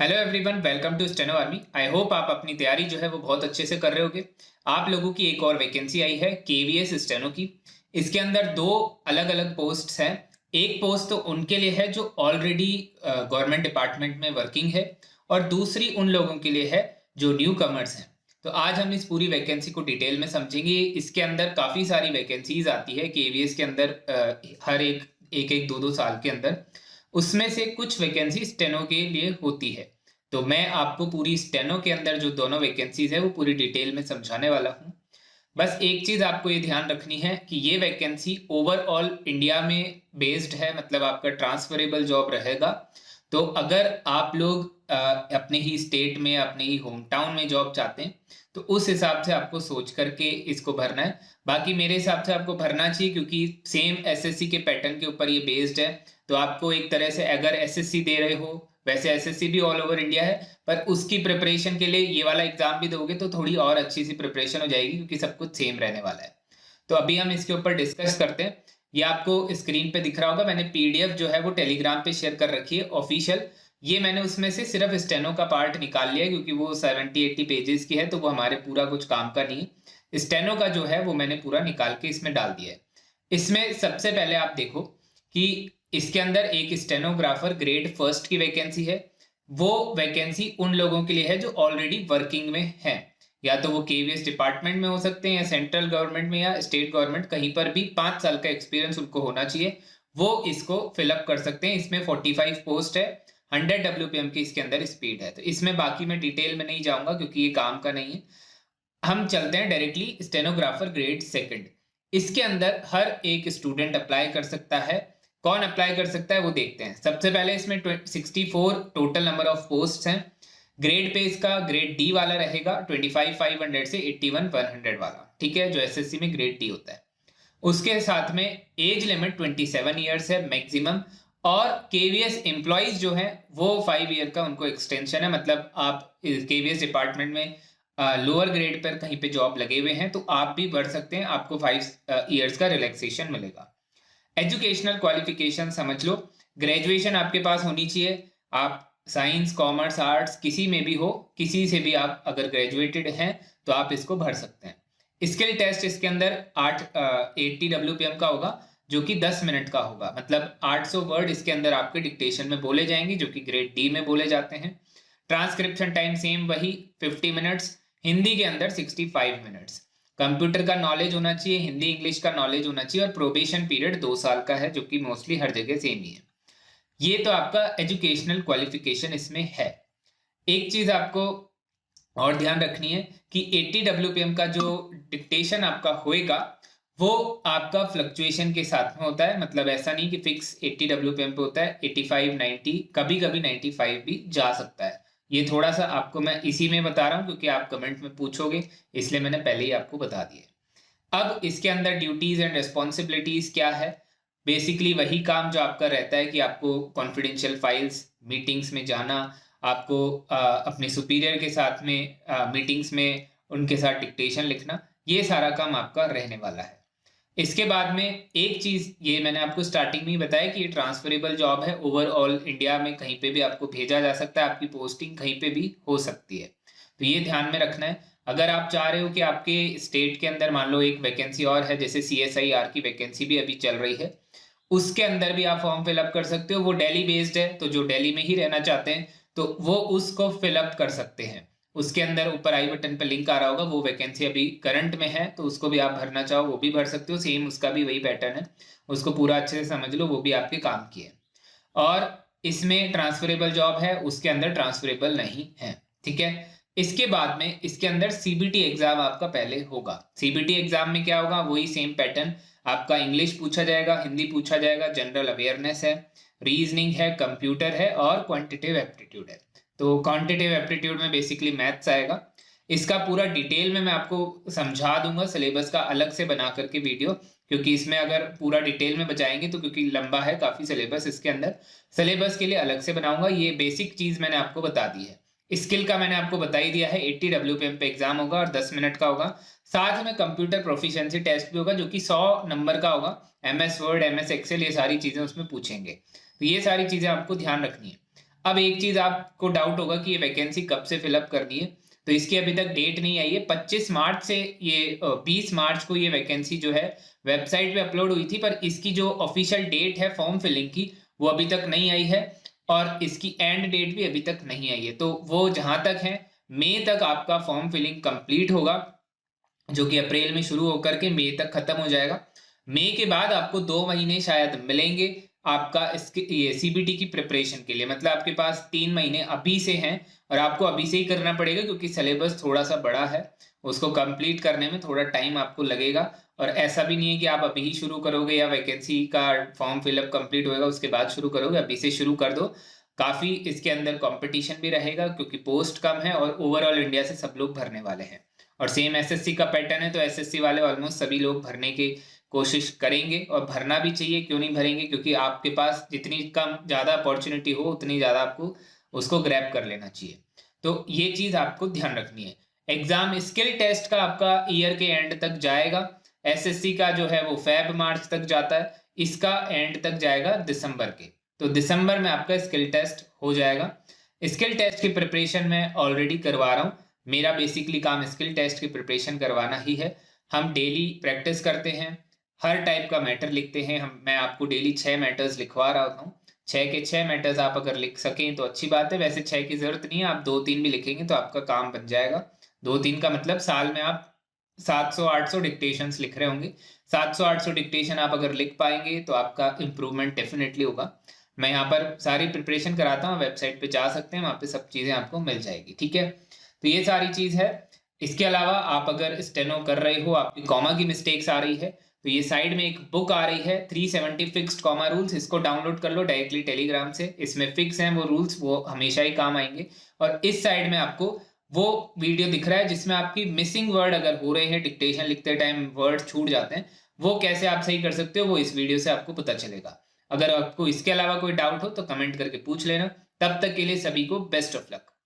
Hello everyone, welcome to Steno Army. I hope आप अपनी तैयारी जो है वो बहुत अच्छे से कर रहे होगे। आप लोगों की एक और वैकेंसी आई है केवीएस स्टेनो की। इसके अंदर दो अलग अलग पोस्ट्स हैं। एक पोस्ट तो उनके लिए है जो ऑलरेडी गवर्नमेंट डिपार्टमेंट में वर्किंग है, और दूसरी उन लोगों के लिए है जो न्यू कमर्स हैं। तो आज हम इस पूरी वैकेंसी को डिटेल में समझेंगे। इसके अंदर काफ़ी सारी वैकेंसीज आती है केवीएस के अंदर, हर एक एक एक दो दो साल के अंदर। उसमें से कुछ वैकेंसी स्टेनो के लिए होती है। तो मैं आपको पूरी स्टेनो के अंदर जो दोनों वैकेंसीज है वो पूरी डिटेल में समझाने वाला हूँ। बस एक चीज आपको ये ध्यान रखनी है कि ये वैकेंसी ओवरऑल इंडिया में बेस्ड है, मतलब आपका ट्रांसफरेबल जॉब रहेगा। तो अगर आप लोग अपने ही स्टेट में, अपने ही होम टाउन में जॉब चाहते हैं, तो उस हिसाब से आपको सोच करके इसको भरना है। बाकी मेरे हिसाब से आपको भरना चाहिए, क्योंकि सेम एसएससी के पैटर्न के ऊपर ये बेस्ड है। तो आपको एक तरह से, अगर एसएससी दे रहे हो, वैसे एसएससी भी ऑल ओवर इंडिया है, पर उसकी प्रिपरेशन के लिए ये वाला एग्जाम भी दोगे तो थोड़ी और अच्छी सी प्रिपरेशन हो जाएगी, क्योंकि सब कुछ सेम रहने वाला है। तो अभी हम इसके ऊपर डिस्कस करते हैं। ये आपको स्क्रीन पे दिख रहा होगा, मैंने पीडीएफ जो है वो टेलीग्राम पे शेयर कर रखी है ऑफिशियल। ये मैंने उसमें से सिर्फ स्टेनो का पार्ट निकाल लिया है, क्योंकि वो 70-80 पेजेस की है, तो वो हमारे पूरा कुछ काम का नहीं है। स्टेनो का जो है वो मैंने पूरा निकाल के इसमें डाल दिया है। इसमें सबसे पहले आप देखो कि इसके अंदर एक स्टेनोग्राफर ग्रेड फर्स्ट की वैकेंसी है। वो वैकेंसी उन लोगों के लिए है जो ऑलरेडी वर्किंग में है, या तो वो केवीएस डिपार्टमेंट में हो सकते हैं, या सेंट्रल गवर्नमेंट में, या स्टेट गवर्नमेंट, कहीं पर भी 5 साल का एक्सपीरियंस उनको होना चाहिए। वो इसको फिलअप कर सकते हैं। इसमें 45 पोस्ट है, 100 WPM की इसके अंदर स्पीड है। तो इसमें बाकी मैं डिटेल में नहीं जाऊंगा, क्योंकि ये काम का नहीं है। हम चलते हैं डायरेक्टली स्टेनोग्राफर ग्रेड सेकंड। इसके अंदर हर एक स्टूडेंट अप्लाई कर सकता है। कौन अप्लाई कर सकता है वो देखते हैं। सबसे पहले इसमें 64 टोटल नंबर ऑफ पोस्ट हैं। ग्रेड पे इसका ग्रेड डी वाला रहेगा, 25,500 से 81,100 वाला, ठीक है, जो एसएससी में ग्रेड डी होता है। उसके साथ में एज लिमिट 27 ईयर्स है मैक्सिमम। और केवीएस एम्प्लॉयज जो है वो 5 ईयर का उनको एक्सटेंशन है, मतलब आप केवीएस डिपार्टमेंट में लोअर ग्रेड पर कहीं पे जॉब लगे हुए हैं तो आप भी बढ़ सकते हैं, आपको 5 ईयर्स का रिलैक्सेशन मिलेगा। एजुकेशनल क्वालिफिकेशन समझ लो, ग्रेजुएशन आपके पास होनी चाहिए। आप साइंस, कॉमर्स, आर्ट्स किसी में भी हो, किसी से भी आप अगर ग्रेजुएटेड हैं तो आप इसको भर सकते हैं। स्किल टेस्ट इसके अंदर 80 WPM का होगा, जो कि 10 मिनट का होगा, मतलब 800 वर्ड इसके अंदर आपके डिक्टेशन में बोले जाएंगे, जो कि ग्रेड डी में बोले जाते हैं। ट्रांसक्रिप्शन टाइम सेम वही 50 मिनट्स, हिंदी के अंदर 65 मिनट्स। कंप्यूटर का नॉलेज होना चाहिए, हिंदी इंग्लिश का नॉलेज होना चाहिए, और प्रोबेशन पीरियड 2 साल का है, जो कि मोस्टली हर जगह सेम ही है। ये तो आपका एजुकेशनल क्वालिफिकेशन इसमें है। एक चीज आपको और ध्यान रखनी है कि 80 WPM का जो डिक्टेशन आपका होएगा वो आपका फ्लक्चुएशन के साथ में होता है, मतलब ऐसा नहीं कि फिक्स 80 WPM पे होता है। 85, 90, कभी कभी 95 भी जा सकता है। ये थोड़ा सा आपको मैं इसी में बता रहा हूँ, क्योंकि आप कमेंट में पूछोगे, इसलिए मैंने पहले ही आपको बता दिया। अब इसके अंदर ड्यूटीज एंड रिस्पॉन्सिबिलिटीज क्या है। बेसिकली वही काम जो आपका रहता है कि आपको कॉन्फिडेंशियल फाइल्स, मीटिंग्स में जाना, आपको अपने सुपीरियर के साथ में मीटिंग्स में उनके साथ डिक्टेशन लिखना, ये सारा काम आपका रहने वाला है। इसके बाद में एक चीज ये मैंने आपको स्टार्टिंग में ही बताया कि ये ट्रांसफरेबल जॉब है, ओवरऑल इंडिया में कहीं पे भी आपको भेजा जा सकता है, आपकी पोस्टिंग कहीं पे भी हो सकती है। तो ये ध्यान में रखना है। अगर आप चाह रहे हो कि आपके स्टेट के अंदर मान लो एक वैकेंसी और है, जैसे CSIR की वैकेंसी भी अभी चल रही है, उसके अंदर भी आप फॉर्म फिलअप कर सकते हो। वो दिल्ली बेस्ड है, तो जो दिल्ली में ही रहना चाहते हैं तो वो उसको फिलअप कर सकते हैं। उसके अंदर ऊपर आई बटन पर लिंक आ रहा होगा, वो वैकेंसी अभी करंट में है, तो उसको भी आप भरना चाहो वो भी भर सकते हो। सेम उसका भी वही पैटर्न है, उसको पूरा अच्छे से समझ लो, वो भी आपके काम की है। और इसमें ट्रांसफरेबल जॉब है, उसके अंदर ट्रांसफरेबल नहीं है, ठीक है। इसके बाद में इसके अंदर सीबीटी एग्जाम आपका पहले होगा। सीबीटी एग्जाम में क्या होगा, वही सेम पैटर्न, आपका इंग्लिश पूछा जाएगा, हिंदी पूछा जाएगा, जनरल अवेयरनेस है, रीजनिंग है, कंप्यूटर है, और क्वांटिटेटिव एप्टीट्यूड है। तो क्वांटिटेटिव एप्टीट्यूड में बेसिकली मैथ्स आएगा। इसका पूरा डिटेल में मैं आपको समझा दूंगा, सिलेबस का अलग से बना करके वीडियो, क्योंकि इसमें अगर पूरा डिटेल में बचाएंगे तो, क्योंकि लंबा है काफी सिलेबस इसके अंदर, सिलेबस के लिए अलग से बनाऊंगा। ये बेसिक चीज मैंने आपको बता दी है। स्किल का मैंने आपको बता ही दिया है, 80 WPM पे एग्जाम होगा और 10 मिनट का होगा। साथ में कंप्यूटर प्रोफिशिएंसी टेस्ट भी होगा, जो कि 100 नंबर का होगा। MS वर्ड, MS एक्सेल, ये सारी चीजें उसमें पूछेंगे। तो ये सारी चीजें आपको ध्यान रखनी है। अब एक चीज आपको डाउट होगा कि ये वैकेंसी कब से फिलअप करनी है, तो इसकी अभी तक डेट नहीं आई है। 25 मार्च से ये 20 मार्च को ये वैकेंसी जो है वेबसाइट पे अपलोड हुई थी, पर इसकी जो ऑफिशियल डेट है फॉर्म फिलिंग की वो अभी तक नहीं आई है, और इसकी एंड डेट भी अभी तक नहीं आई है। तो वो जहां तक है, मई तक आपका फॉर्म फिलिंग कंप्लीट होगा, जो कि अप्रैल में शुरू होकर के मई तक खत्म हो जाएगा। मई के बाद आपको 2 महीने शायद मिलेंगे आपका इसके ये सीबीटी की प्रिपरेशन के लिए। मतलब आपके पास 3 महीने अभी से हैं, और आपको अभी से ही करना पड़ेगा क्योंकि सिलेबस थोड़ा सा बड़ा है, उसको कंप्लीट करने में थोड़ा टाइम आपको लगेगा। और ऐसा भी नहीं है कि आप अभी ही शुरू करोगे या वैकेंसी का फॉर्म फिलअप कंप्लीट होएगा उसके बाद शुरू करोगे, अभी से शुरू कर दो। काफी इसके अंदर कंपटीशन भी रहेगा क्योंकि पोस्ट कम है और ओवरऑल इंडिया से सब लोग भरने वाले हैं। और सेम एसएससी का पैटर्न है, तो एसएससी वाले ऑलमोस्ट सभी लोग भरने की कोशिश करेंगे, और भरना भी चाहिए। क्यों नहीं भरेंगे, क्योंकि आपके पास जितनी कम ज़्यादा अपॉर्चुनिटी हो उतनी ज़्यादा आपको उसको ग्रैब कर लेना चाहिए। तो ये चीज़ आपको ध्यान रखनी है। एग्जाम स्किल टेस्ट का आपका ईयर के एंड तक जाएगा। एसएससी का जो है वो फेब मार्च तक जाता है, इसका एंड तक जाएगा दिसंबर के। तो दिसंबर में आपका स्किल टेस्ट हो जाएगा। स्किल टेस्ट की प्रिपरेशन मैं ऑलरेडी करवा रहा हूँ। मेरा बेसिकली काम स्किल टेस्ट की प्रिपरेशन करवाना ही है। हम डेली प्रैक्टिस करते हैं, हर टाइप का मैटर लिखते हैं। मैं आपको डेली 6 मैटर्स लिखवा रहा होता हूँ। 6 के 6 मैटर्स आप अगर लिख सकें तो अच्छी बात है। वैसे 6 की जरूरत नहीं है, आप 2-3 भी लिखेंगे तो आपका काम बन जाएगा। 2-3 का मतलब साल में आप 700-800 डिक्टेशंस लिख रहे होंगे। 700-800 डिक्टेशन आप अगर लिख पाएंगे तो आपका इम्प्रूवमेंट डेफिनेटली होगा। मैं यहाँ पर सारी प्रिपरेशन कराता हूँ, वेबसाइट पे जा सकते हैं, वहाँ पे सब चीज़ें आपको मिल जाएगी। ठीक है, तो ये सारी चीज़ है। इसके अलावा आप अगर स्टेनो कर रहे हो, आपकी कॉमा की मिस्टेक्स आ रही है, तो ये साइड में एक बुक आ रही है 370 फिक्स्ड कॉमा रूल्स। इसको डाउनलोड कर लो डायरेक्टली टेलीग्राम से। इसमें फिक्स हैं वो रूल्स, वो हमेशा ही काम आएंगे। और इस साइड में आपको वो वीडियो दिख रहा है जिसमें आपकी मिसिंग वर्ड अगर हो रहे हैं, डिक्टेशन लिखते टाइम वर्ड छूट जाते हैं, वो कैसे आप सही कर सकते हो वो इस वीडियो से आपको पता चलेगा। अगर आपको इसके अलावा कोई डाउट हो तो कमेंट करके पूछ लेना। तब तक के लिए सभी को बेस्ट ऑफ लक।